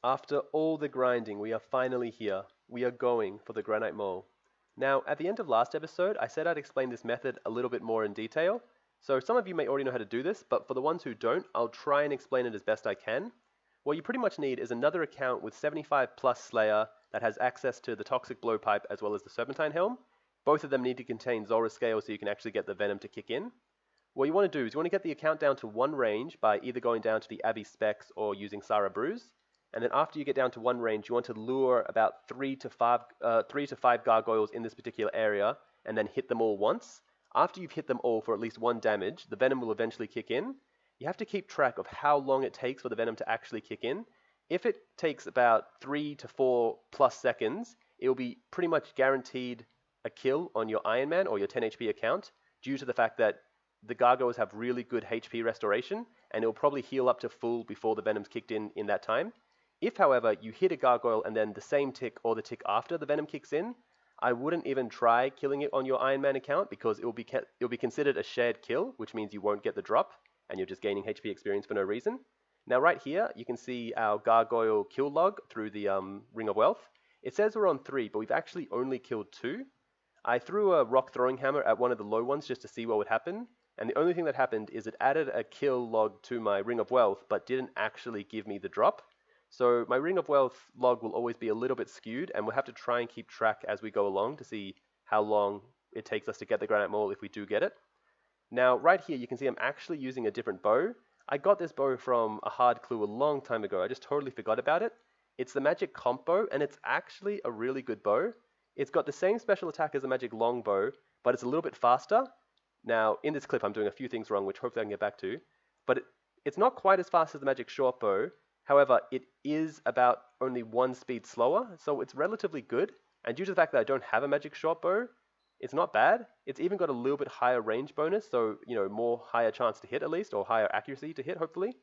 After all the grinding, we are finally here. We are going for the granite mole. Now, at the end of last episode, I said I'd explain this method a little bit more in detail. So some of you may already know how to do this, but for the ones who don't, I'll try and explain it as best I can. What you pretty much need is another account with 75 plus Slayer that has access to the toxic blowpipe as well as the serpentine helm. Both of them need to contain Zora scale so you can actually get the venom to kick in. What you want to do is you want to get the account down to one range by either going down to the Abbey Specs or using Sara Bruise. And then after you get down to one range, you want to lure about three to five gargoyles in this particular area and then hit them all once. After you've hit them all for at least one damage, the venom will eventually kick in. You have to keep track of how long it takes for the venom to actually kick in. If it takes about 3 to 4 plus seconds, it will be pretty much guaranteed a kill on your Ironman or your 10 HP account due to the fact that the gargoyles have really good HP restoration and it will probably heal up to full before the venom's kicked in that time. If, however, you hit a gargoyle and then the same tick or the tick after the venom kicks in, I wouldn't even try killing it on your Ironman account because it will be considered a shared kill, which means you won't get the drop and you're just gaining HP experience for no reason. Now right here, you can see our gargoyle kill log through the Ring of Wealth. It says we're on 3, but we've actually only killed 2. I threw a rock throwing hammer at one of the low ones just to see what would happen. And the only thing that happened is it added a kill log to my Ring of Wealth, but didn't actually give me the drop. So my Ring of Wealth log will always be a little bit skewed, and we'll have to try and keep track as we go along to see how long it takes us to get the granite mole if we do get it. Now, right here, you can see I'm actually using a different bow. I got this bow from a hard clue a long time ago. I just totally forgot about it. It's the magic comp bow, and it's actually a really good bow. It's got the same special attack as the magic long bow, but it's a little bit faster. Now, in this clip, I'm doing a few things wrong, which hopefully I can get back to. But it's not quite as fast as the magic short bow. However, it is about only 1 speed slower, so it's relatively good. And due to the fact that I don't have a magic short bow, it's not bad. It's even got a little bit higher range bonus, so, more higher chance to hit at least, or higher accuracy to hit, hopefully.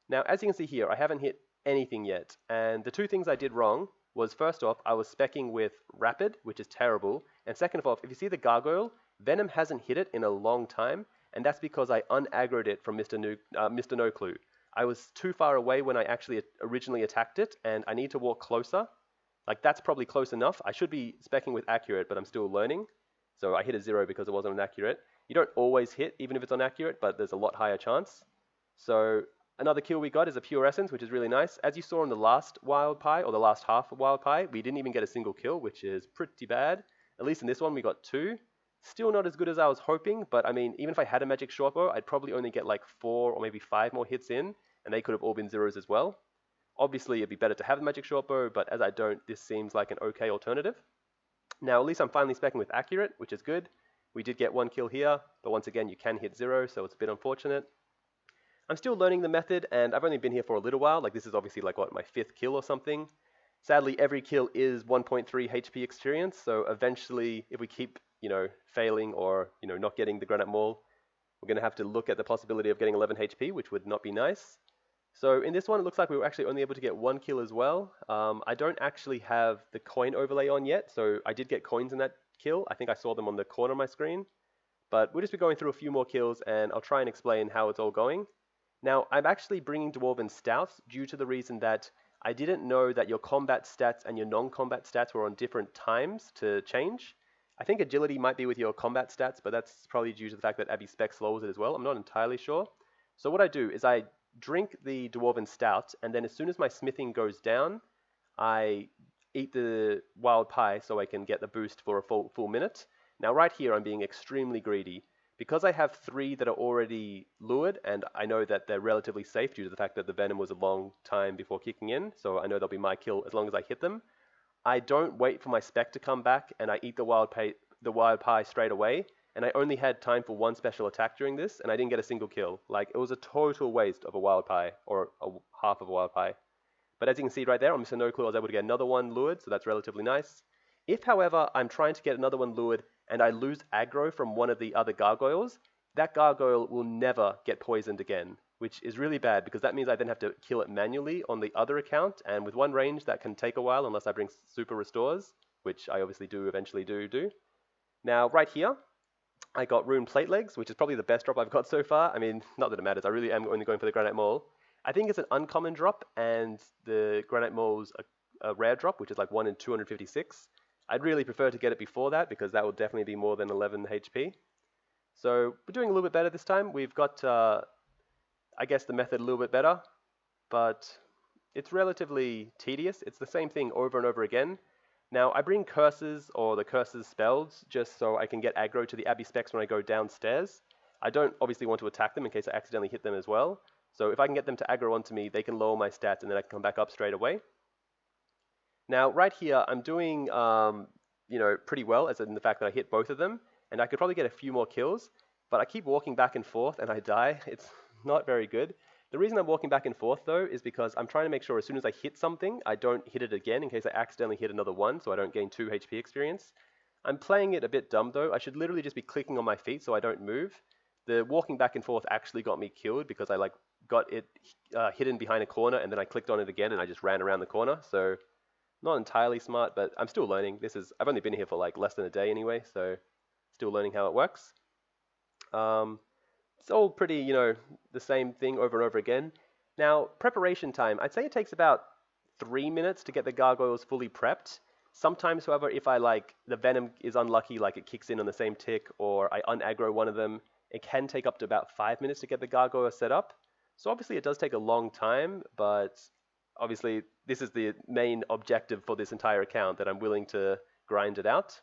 Now, as you can see here, I haven't hit anything yet. And the 2 things I did wrong was, first off, I was specking with Rapid, which is terrible. And second of all, if you see the gargoyle, Venom hasn't hit it in a long time, and that's because I unaggroed it from Mr. No Clue. I was too far away when I actually originally attacked it, and I need to walk closer. Like, that's probably close enough. I should be specking with accurate, but I'm still learning. So I hit a 0 because it wasn't inaccurate. You don't always hit, even if it's inaccurate, but there's a lot higher chance. So another kill we got is a Pure Essence, which is really nice. As you saw in the last Wild Pie, or the last half of Wild Pie, we didn't even get a single kill, which is pretty bad. At least in this one, we got 2. Still not as good as I was hoping, but I mean, even if I had a magic short bow, I'd probably only get like 4 or maybe 5 more hits in, and they could have all been 0s as well. Obviously, it'd be better to have the magic short bow, but as I don't, this seems like an okay alternative. Now, at least I'm finally specking with accurate, which is good. We did get 1 kill here, but once again, you can hit 0, so it's a bit unfortunate. I'm still learning the method, and I've only been here for a little while. Like, this is obviously like, what, my 5th kill or something. Sadly, every kill is 1.3 HP experience, so eventually, if we keep, failing or, not getting the granite mole, we're going to have to look at the possibility of getting 11 HP, which would not be nice. So in this one, it looks like we were actually only able to get 1 kill as well. I don't actually have the coin overlay on yet, so I did get coins in that kill. I think I saw them on the corner of my screen. But we'll just be going through a few more kills, and I'll try and explain how it's all going. Now, I'm actually bringing Dwarven Stouts due to the reason that I didn't know that your combat stats and your non-combat stats were on different times to change. I think agility might be with your combat stats, but that's probably due to the fact that Abbey Spec slows it as well. I'm not entirely sure. So what I do is I drink the Dwarven Stout, and then as soon as my smithing goes down, I eat the wild pie so I can get the boost for a full minute. Now right here I'm being extremely greedy. Because I have 3 that are already lured, and I know that they're relatively safe due to the fact that the venom was a long time before kicking in, so I know they'll be my kill as long as I hit them. I don't wait for my spec to come back, and I eat the wild pie straight away, and I only had time for 1 special attack during this, and I didn't get a single kill. Like, it was a total waste of a wild pie, or half of a wild pie. But as you can see right there, on Mr. No Clue, I was able to get another one lured, so that's relatively nice. If, however, I'm trying to get another one lured, and I lose aggro from one of the other gargoyles, that gargoyle will never get poisoned again, which is really bad, because that means I then have to kill it manually on the other account, and with 1 range, that can take a while unless I bring super restores, which I obviously do eventually do. Now, right here, I got Rune Plate Legs, which is probably the best drop I've got so far. I mean, not that it matters, I really am only going for the Granite Mole. I think it's an uncommon drop, and the Granite Maul's a rare drop, which is like 1 in 256. I'd really prefer to get it before that because that will definitely be more than 11 HP. So we're doing a little bit better this time. We've got, I guess, the method a little bit better, but it's relatively tedious. It's the same thing over and over again. Now, I bring curses or the curses spells just so I can get aggro to the Abbey Specs when I go downstairs. I don't obviously want to attack them in case I accidentally hit them as well. So if I can get them to aggro onto me, they can lower my stats and then I can come back up straight away. Now, right here, I'm doing, pretty well, as in the fact that I hit both of them, and I could probably get a few more kills, but I keep walking back and forth and I die. It's not very good. The reason I'm walking back and forth, though, is because I'm trying to make sure as soon as I hit something, I don't hit it again in case I accidentally hit another one, so I don't gain 2 HP experience. I'm playing it a bit dumb, though. I should literally just be clicking on my feet so I don't move. The walking back and forth actually got me killed because I got it hidden behind a corner and then I clicked on it again and I just ran around the corner. So not entirely smart, but I'm still learning. I've only been here for like less than a day anyway, so still learning how it works. It's all pretty, the same thing over and over again. Now, preparation time. I'd say it takes about 3 minutes to get the gargoyles fully prepped. Sometimes, however, if the venom is unlucky, like it kicks in on the same tick, or I unaggro one of them, it can take up to about 5 minutes to get the gargoyle set up. So obviously it does take a long time, but obviously this is the main objective for this entire account, that I'm willing to grind it out.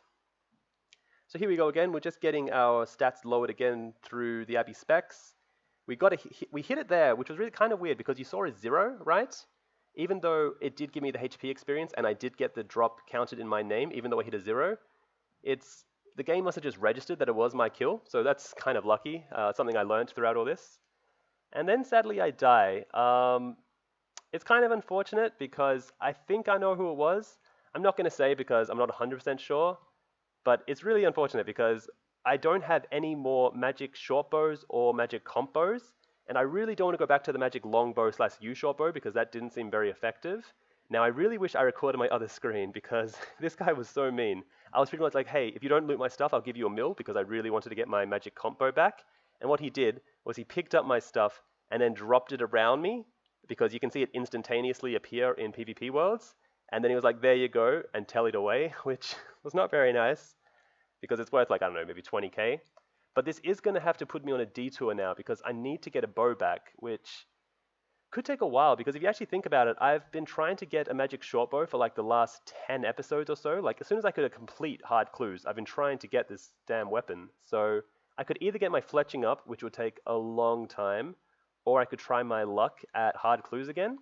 So here we go again. We're just getting our stats lowered again through the Abbey Specs. We hit it there, which was really kind of weird because you saw a 0, right? Even though it did give me the HP experience and I did get the drop counted in my name, even though I hit a 0, the game must have just registered that it was my kill. So that's kind of lucky, something I learned throughout all this. And then sadly I die. It's kind of unfortunate because I think I know who it was. I'm not going to say because I'm not 100% sure. But it's really unfortunate because I don't have any more magic short bows or magic comp bows, and I really don't want to go back to the magic long bow / U short bow because that didn't seem very effective. Now I really wish I recorded my other screen because this guy was so mean. I was pretty much like, hey, if you don't loot my stuff, I'll give you a mil, because I really wanted to get my magic comp bow back. And what he did was he picked up my stuff and then dropped it around me, because you can see it instantaneously appear in PvP worlds. And then he was like, there you go, and tallied away, which was not very nice, because it's worth like, I don't know, maybe 20k. But this is going to have to put me on a detour now, because I need to get a bow back, which could take a while, because if you actually think about it, I've been trying to get a magic short bow for like the last 10 episodes or so. Like as soon as I could complete hard clues, I've been trying to get this damn weapon. So I could either get my fletching up, which would take a long time, or I could try my luck at hard clues again.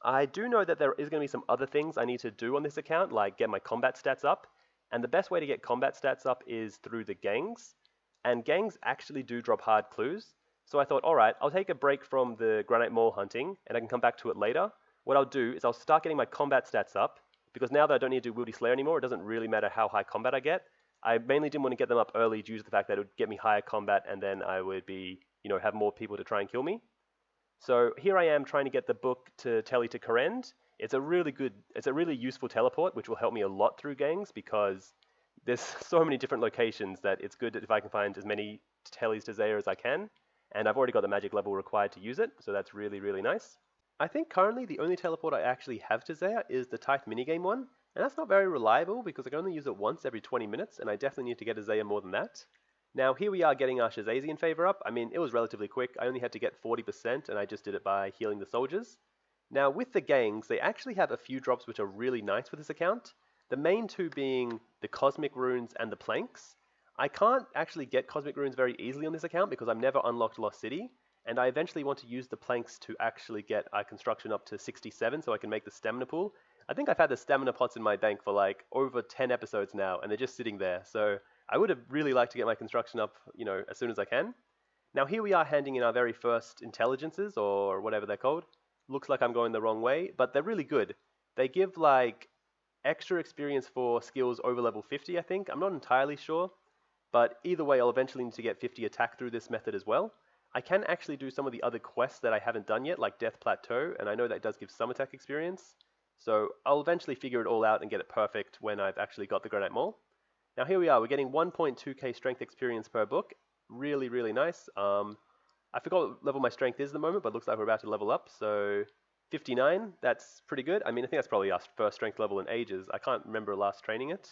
I do know that there is going to be some other things I need to do on this account, like get my combat stats up. And the best way to get combat stats up is through the gangs. And gangs actually do drop hard clues. So I thought, all right, I'll take a break from the Granite Maul hunting, and I can come back to it later. What I'll do is I'll start getting my combat stats up, because now that I don't need to do Wieldy Slayer anymore, it doesn't really matter how high combat I get. I mainly didn't want to get them up early due to the fact that it would get me higher combat, and then I would be, have more people to try and kill me. So here I am trying to get the book to tally to Korend. It's a really useful teleport, which will help me a lot through gangs, because there's so many different locations that it's good if I can find as many tellies to Zaya as I can. And I've already got the magic level required to use it, so that's really, really nice. I think currently the only teleport I actually have to Zaya is the Tithe minigame one, and that's not very reliable because I can only use it once every 20 minutes, and I definitely need to get a Zaya more than that. Now here we are getting our Shazazian favor up. I mean, it was relatively quick. I only had to get 40%, and I just did it by healing the soldiers. Now with the gangs, they actually have a few drops which are really nice for this account. The main two being the Cosmic Runes and the Planks. I can't actually get Cosmic Runes very easily on this account because I've never unlocked Lost City, and I eventually want to use the Planks to actually get our construction up to 67 so I can make the stamina pool. I think I've had the stamina pots in my bank for like over 10 episodes now, and they're just sitting there, so I would have really liked to get my construction up, as soon as I can. Now here we are handing in our very first intelligences, or whatever they're called. Looks like I'm going the wrong way, but they're really good. They give like extra experience for skills over level 50, I think. I'm not entirely sure, but either way, I'll eventually need to get 50 attack through this method as well. I can actually do some of the other quests that I haven't done yet, like Death Plateau, and I know that does give some attack experience. So I'll eventually figure it all out and get it perfect when I've actually got the Granite Maul. Now here we are, we're getting 1.2k strength experience per book. Really, really nice. I forgot what level my strength is at the moment, but it looks like we're about to level up. So 59, that's pretty good. I mean, I think that's probably our first strength level in ages. I can't remember last training it.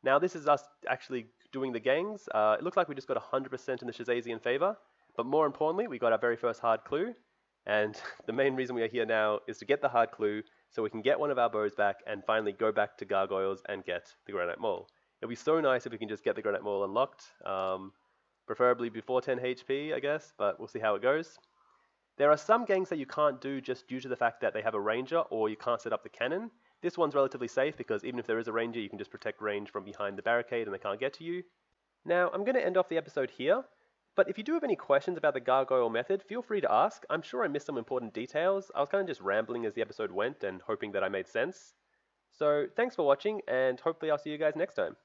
Now this is us actually doing the gangs. It looks like we just got 100% in the Shazazian favor, but more importantly, we got our very first hard clue. And the main reason we are here now is to get the hard clue so we can get one of our bows back and finally go back to Gargoyles and get the Granite Maul. It'll be so nice if we can just get the Granite Maul unlocked, preferably before 10 HP, I guess, but we'll see how it goes. There are some gangs that you can't do just due to the fact that they have a ranger or you can't set up the cannon. This one's relatively safe because even if there is a ranger, you can just protect range from behind the barricade and they can't get to you. Now, I'm going to end off the episode here, but if you do have any questions about the gargoyle method, feel free to ask. I'm sure I missed some important details. I was kind of just rambling as the episode went and hoping that I made sense. So, thanks for watching, and hopefully I'll see you guys next time.